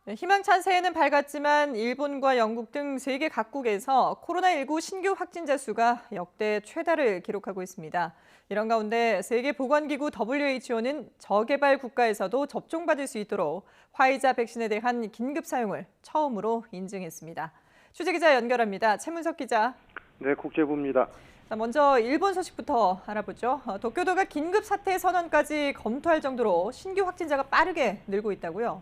네, 희망찬 새해는 밝았지만 일본과 영국 등 세계 각국에서 코로나19 신규 확진자 수가 역대 최다를 기록하고 있습니다. 이런 가운데 세계보건기구 WHO는 저개발 국가에서도 접종받을 수 있도록 화이자 백신에 대한 긴급 사용을 처음으로 인증했습니다. 취재기자 연결합니다. 최문석 기자. 네, 국제부입니다. 먼저 일본 소식부터 알아보죠. 도쿄도가 긴급 사태 선언까지 검토할 정도로 신규 확진자가 빠르게 늘고 있다고요?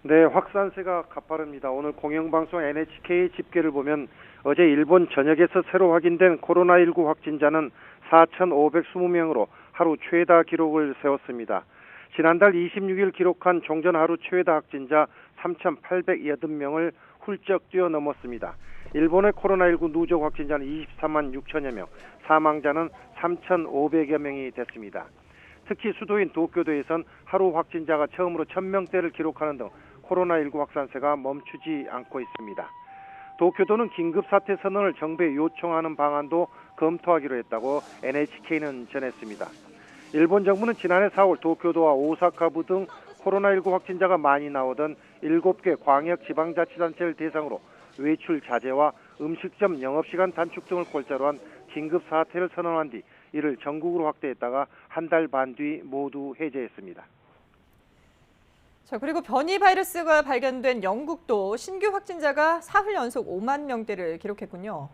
네, 확산세가 가파릅니다. 오늘 공영방송 NHK 집계를 보면 어제 일본 전역에서 새로 확인된 코로나19 확진자는 4,520명으로 하루 최다 기록을 세웠습니다. 지난달 26일 기록한 종전 하루 최다 확진자 3,880명을 훌쩍 뛰어넘었습니다. 일본의 코로나19 누적 확진자는 23만 6천여 명, 사망자는 3,500여 명이 됐습니다. 특히 수도인 도쿄도에선 하루 확진자가 처음으로 1,000명대를 기록하는 등 코로나19 확산세가 멈추지 않고 있습니다. 도쿄도는 긴급사태 선언을 정부에 요청하는 방안도 검토하기로 했다고 NHK는 전했습니다. 일본 정부는 지난해 4월 도쿄도와 오사카부 등 코로나19 확진자가 많이 나오던 7개 광역 지방자치단체를 대상으로 외출 자제와 음식점 영업시간 단축 등을 골자로 한 긴급사태를 선언한 뒤 이를 전국으로 확대했다가 한 달 반 뒤 모두 해제했습니다. 그리고 변이 바이러스가 발견된 영국도 신규 확진자가 사흘 연속 5만 명대를 기록했군요.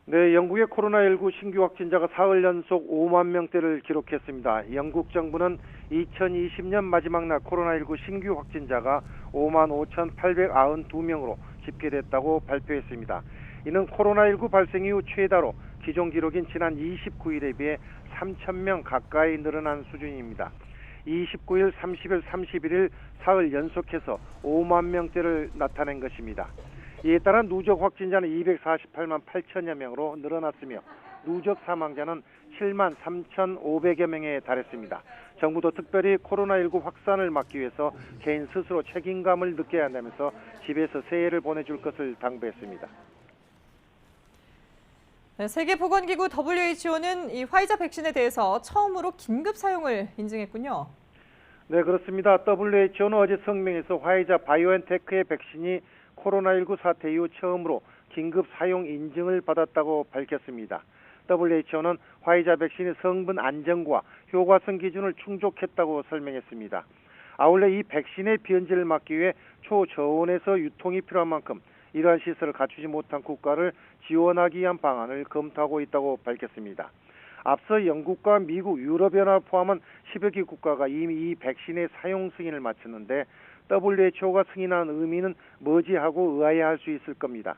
네, 영국의 코로나19 신규 확진자가 사흘 연속 5만 명대를 기록했습니다. 영국 정부는 2020년 마지막 날 코로나19 신규 확진자가 5만 5,892명으로 집계됐다고 발표했습니다. 이는 코로나19 발생 이후 최다로 기존 기록인 지난 29일에 비해 3,000명 가까이 늘어난 수준입니다. 29일, 30일, 31일 사흘 연속해서 5만 명대를 나타낸 것입니다. 이에 따라 누적 확진자는 248만 8천여 명으로 늘어났으며 누적 사망자는 7만 3,500여 명에 달했습니다. 정부도 특별히 코로나19 확산을 막기 위해서 개인 스스로 책임감을 느껴야 한다면서 집에서 새해를 보내줄 것을 당부했습니다. 네, 세계보건기구 WHO는 이 화이자 백신에 대해서 처음으로 긴급 사용을 인증했군요. 네, 그렇습니다. WHO는 어제 성명에서 화이자 바이오엔테크의 백신이 코로나19 사태 이후 처음으로 긴급 사용 인증을 받았다고 밝혔습니다. WHO는 화이자 백신의 성분 안정과 효과성 기준을 충족했다고 설명했습니다. 아울러 이 백신의 변질을 막기 위해 초저온에서 유통이 필요한 만큼 이러한 시설을 갖추지 못한 국가를 지원하기 위한 방안을 검토하고 있다고 밝혔습니다. 앞서 영국과 미국, 유럽연합 포함한 10여 개 국가가 이미 이 백신의 사용 승인을 마쳤는데 WHO가 승인한 의미는 뭐지 하고 의아해할 수 있을 겁니다.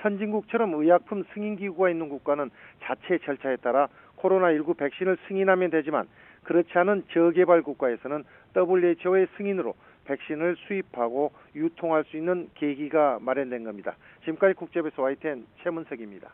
선진국처럼 의약품 승인기구가 있는 국가는 자체 절차에 따라 코로나19 백신을 승인하면 되지만 그렇지 않은 저개발 국가에서는 WHO의 승인으로 백신을 수입하고 유통할 수 있는 계기가 마련된 겁니다. 지금까지 국제부에서 YTN 최문석입니다.